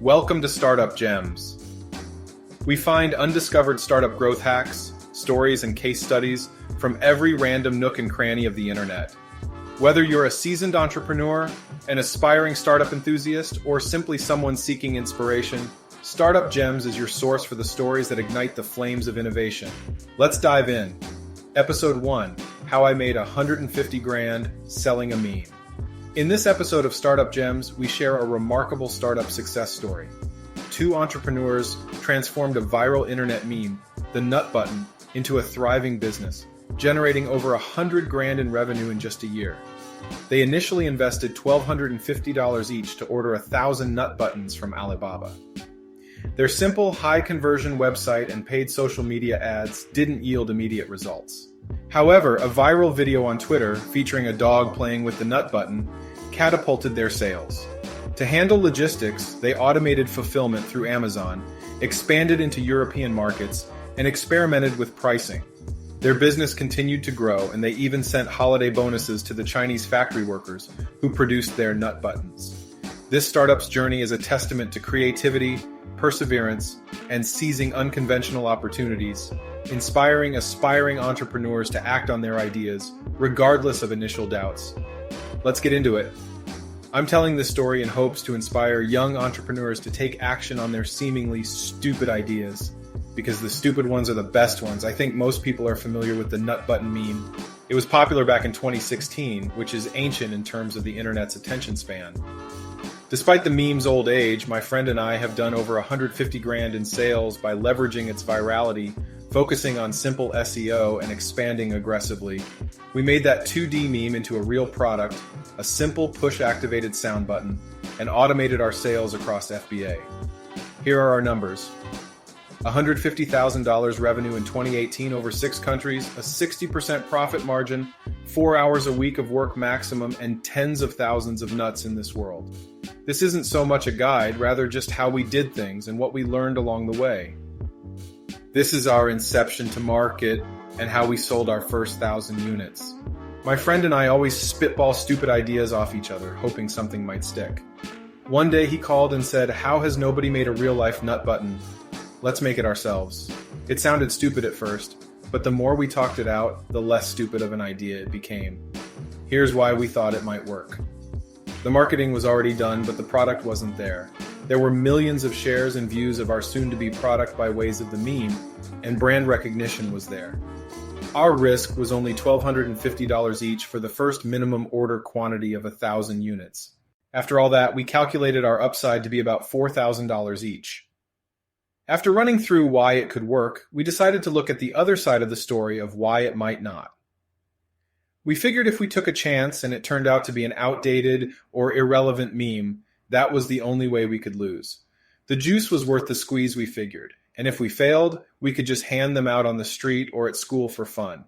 Welcome to Startup Gems. We find undiscovered startup growth hacks, stories, and case studies from every random nook and cranny of the internet. Whether you're a seasoned entrepreneur, an aspiring startup enthusiast, or simply someone seeking inspiration, Startup Gems is your source for the stories that ignite the flames of innovation. Let's dive in. Episode 1, How I Made 150 Grand Selling a Meme. In this episode of Startup Gems, we share a remarkable startup success story. Two entrepreneurs transformed a viral internet meme, the nut button, into a thriving business, generating over 100 grand in revenue in just a year. They initially invested $1,250 each to order 1,000 nut buttons from Alibaba. Their simple, high-conversion website and paid social media ads didn't yield immediate results. However, a viral video on Twitter featuring a dog playing with the nut button catapulted their sales. To handle logistics, they automated fulfillment through Amazon, expanded into European markets, and experimented with pricing. Their business continued to grow, and they even sent holiday bonuses to the Chinese factory workers who produced their nut buttons. This startup's journey is a testament to creativity, perseverance, and seizing unconventional opportunities, inspiring aspiring entrepreneurs to act on their ideas, regardless of initial doubts. Let's get into it. I'm telling this story in hopes to inspire young entrepreneurs to take action on their seemingly stupid ideas, because the stupid ones are the best ones. I think most people are familiar with the nut button meme. It was popular back in 2016, which is ancient in terms of the internet's attention span. Despite the meme's old age, my friend and I have done over 150 grand in sales by leveraging its virality, focusing on simple SEO, and expanding aggressively. We made that 2D meme into a real product, a simple push-activated sound button, and automated our sales across FBA. Here are our numbers. $150,000 revenue in 2018 over 6 countries, a 60% profit margin, 4 hours a week of work maximum, and tens of thousands of nuts in this world. This isn't so much a guide, rather just how we did things and what we learned along the way. This is our inception to market and how we sold our first 1,000 units. My friend and I always spitball stupid ideas off each other, hoping something might stick. One day he called and said, "How has nobody made a real-life nut button? Let's make it ourselves." It sounded stupid at first, but the more we talked it out, the less stupid of an idea it became. Here's why we thought it might work. The marketing was already done, but the product wasn't there. There were millions of shares and views of our soon-to-be product by ways of the meme, and brand recognition was there. Our risk was only $1,250 each for the first minimum order quantity of 1,000 units. After all that, we calculated our upside to be about $4,000 each. After running through why it could work, we decided to look at the other side of the story of why it might not. We figured if we took a chance and it turned out to be an outdated or irrelevant meme, that was the only way we could lose. The juice was worth the squeeze, we figured, and if we failed, we could just hand them out on the street or at school for fun.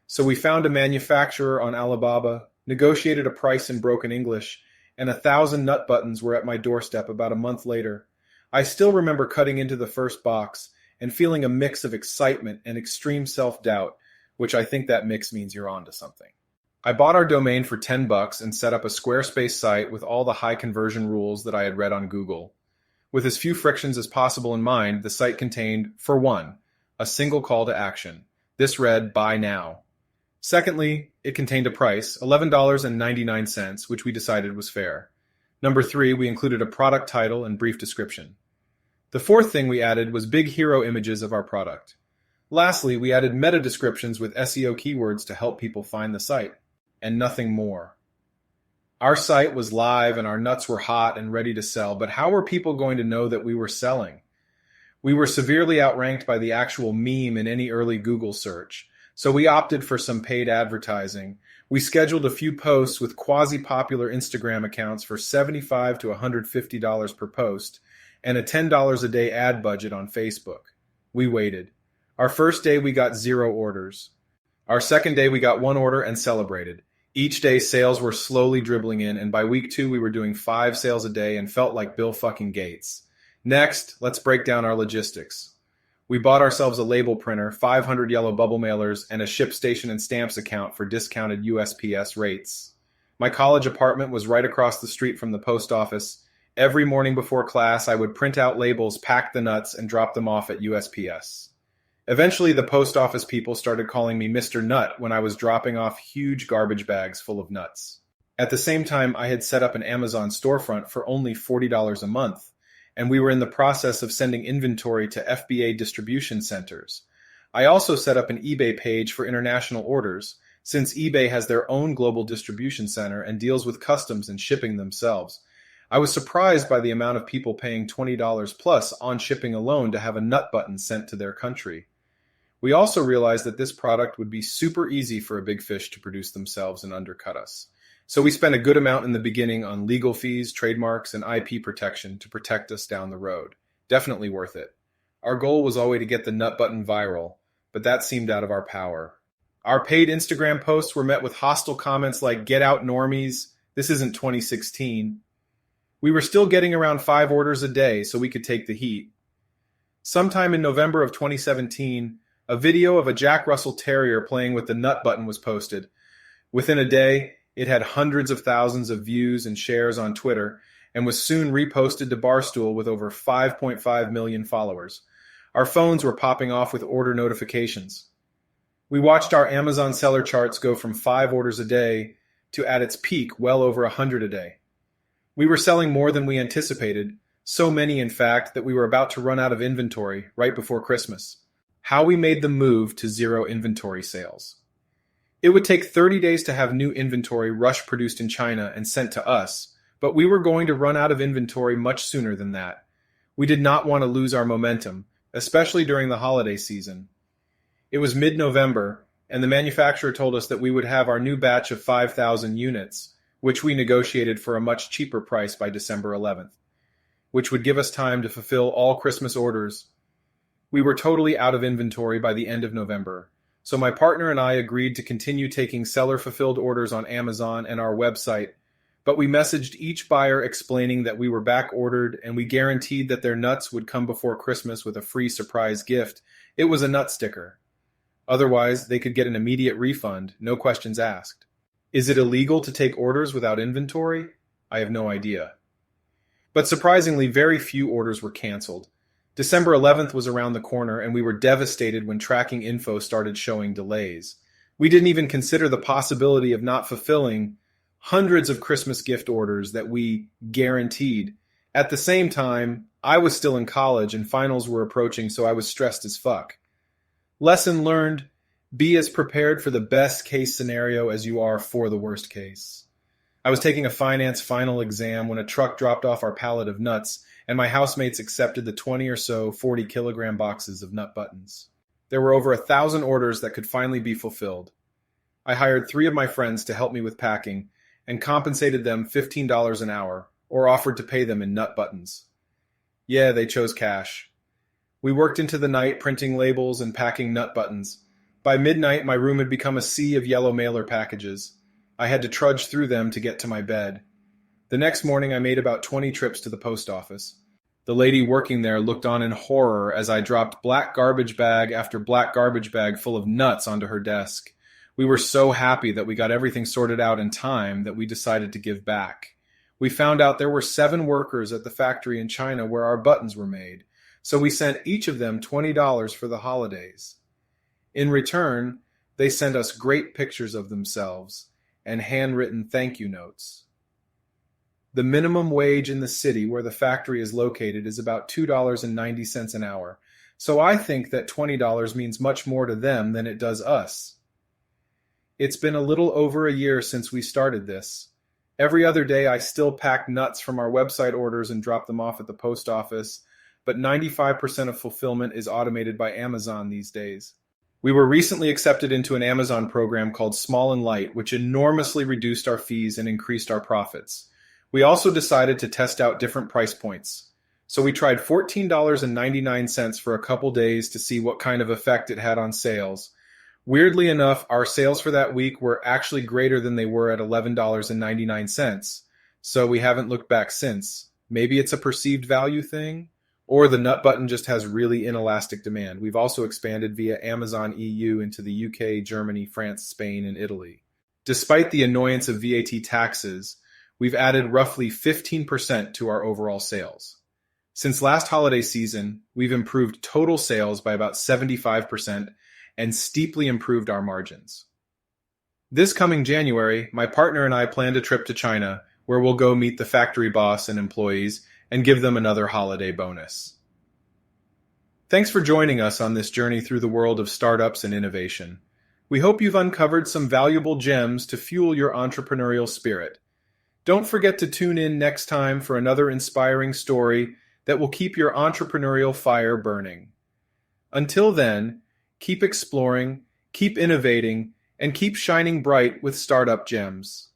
So we found a manufacturer on Alibaba, negotiated a price in broken English, and 1,000 nut buttons were at my doorstep about a month later. I still remember cutting into the first box and feeling a mix of excitement and extreme self-doubt, which I think that mix means you're onto something. I bought our domain for $10 and set up a Squarespace site with all the high conversion rules that I had read on Google. With as few frictions as possible in mind, the site contained, for one, a single call to action. This read, "Buy now." Secondly, it contained a price, $11.99, which we decided was fair. Number 3, we included a product title and brief description. The fourth thing we added was big hero images of our product. Lastly, we added meta descriptions with SEO keywords to help people find the site, and nothing more. Our site was live and our nuts were hot and ready to sell, but how were people going to know that we were selling? We were severely outranked by the actual meme in any early Google search, so we opted for some paid advertising. We scheduled a few posts with quasi-popular Instagram accounts for $75 to $150 per post, and a $10 a day ad budget on Facebook. We waited. Our first day we got 0 orders. Our second day we got 1 order and celebrated. Each day sales were slowly dribbling in, and by week 2 we were doing 5 sales a day and felt like Bill fucking Gates. Next, let's break down our logistics. We bought ourselves a label printer, 500 yellow bubble mailers, and a ShipStation and Stamps account for discounted USPS rates. My college apartment was right across the street from the post office, Every morning before class, I would print out labels, pack the nuts, and drop them off at USPS. Eventually, the post office people started calling me Mr. Nut when I was dropping off huge garbage bags full of nuts. At the same time, I had set up an Amazon storefront for only $40 a month, and we were in the process of sending inventory to FBA distribution centers. I also set up an eBay page for international orders, since eBay has their own global distribution center and deals with customs and shipping themselves. I was surprised by the amount of people paying $20 plus on shipping alone to have a nut button sent to their country. We also realized that this product would be super easy for a big fish to produce themselves and undercut us. So we spent a good amount in the beginning on legal fees, trademarks, and IP protection to protect us down the road. Definitely worth it. Our goal was always to get the nut button viral, but that seemed out of our power. Our paid Instagram posts were met with hostile comments like, "Get out normies, this isn't 2016. We were still getting around 5 orders a day, so we could take the heat. Sometime in November of 2017, a video of a Jack Russell Terrier playing with the nut button was posted. Within a day, it had hundreds of thousands of views and shares on Twitter, and was soon reposted to Barstool with over 5.5 million followers. Our phones were popping off with order notifications. We watched our Amazon seller charts go from 5 orders a day to, at its peak, well over 100 a day. We were selling more than we anticipated, so many in fact that we were about to run out of inventory right before Christmas. How we made the move to zero inventory sales. It would take 30 days to have new inventory rush produced in China and sent to us, but we were going to run out of inventory much sooner than that. We did not want to lose our momentum, especially during the holiday season. It was mid-November, and the manufacturer told us that we would have our new batch of 5,000 units, which we negotiated for a much cheaper price by December 11th, which would give us time to fulfill all Christmas orders. We were totally out of inventory by the end of November, so my partner and I agreed to continue taking seller-fulfilled orders on Amazon and our website, but we messaged each buyer explaining that we were back-ordered and we guaranteed that their nuts would come before Christmas with a free surprise gift. It was a nut sticker. Otherwise, they could get an immediate refund, no questions asked. Is it illegal to take orders without inventory? I have no idea. But surprisingly, very few orders were canceled. December 11th was around the corner, and we were devastated when tracking info started showing delays. We didn't even consider the possibility of not fulfilling hundreds of Christmas gift orders that we guaranteed. At the same time, I was still in college and finals were approaching, so I was stressed as fuck. Lesson learned, be as prepared for the best case scenario as you are for the worst case. I was taking a finance final exam when a truck dropped off our pallet of nuts, and my housemates accepted the 20 or so 40-kilogram boxes of nut buttons. There were over 1,000 orders that could finally be fulfilled. I hired 3 of my friends to help me with packing and compensated them $15 an hour, or offered to pay them in nut buttons. Yeah, they chose cash. We worked into the night printing labels and packing nut buttons. By midnight, my room had become a sea of yellow mailer packages. I had to trudge through them to get to my bed. The next morning, I made about 20 trips to the post office. The lady working there looked on in horror as I dropped black garbage bag after black garbage bag full of nuts onto her desk. We were so happy that we got everything sorted out in time that we decided to give back. We found out there were 7 workers at the factory in China where our buttons were made, so we sent each of them $20 for the holidays. In return, they sent us great pictures of themselves and handwritten thank you notes. The minimum wage in the city where the factory is located is about $2.90 an hour, so I think that $20 means much more to them than it does us. It's been a little over a year since we started this. Every other day I still pack nuts from our website orders and drop them off at the post office, but 95% of fulfillment is automated by Amazon these days. We were recently accepted into an Amazon program called Small and Light, which enormously reduced our fees and increased our profits. We also decided to test out different price points. So we tried $14.99 for a couple days to see what kind of effect it had on sales. Weirdly enough, our sales for that week were actually greater than they were at $11.99, so we haven't looked back since. Maybe it's a perceived value thing, or the nut button just has really inelastic demand. We've also expanded via Amazon EU into the UK, Germany, France, Spain, and Italy. Despite the annoyance of VAT taxes, we've added roughly 15% to our overall sales. Since last holiday season, we've improved total sales by about 75% and steeply improved our margins. This coming January, my partner and I planned a trip to China where we'll go meet the factory boss and employees and give them another holiday bonus. Thanks for joining us on this journey through the world of startups and innovation. We hope you've uncovered some valuable gems to fuel your entrepreneurial spirit. Don't forget to tune in next time for another inspiring story that will keep your entrepreneurial fire burning. Until then, keep exploring, keep innovating, and keep shining bright with startup gems.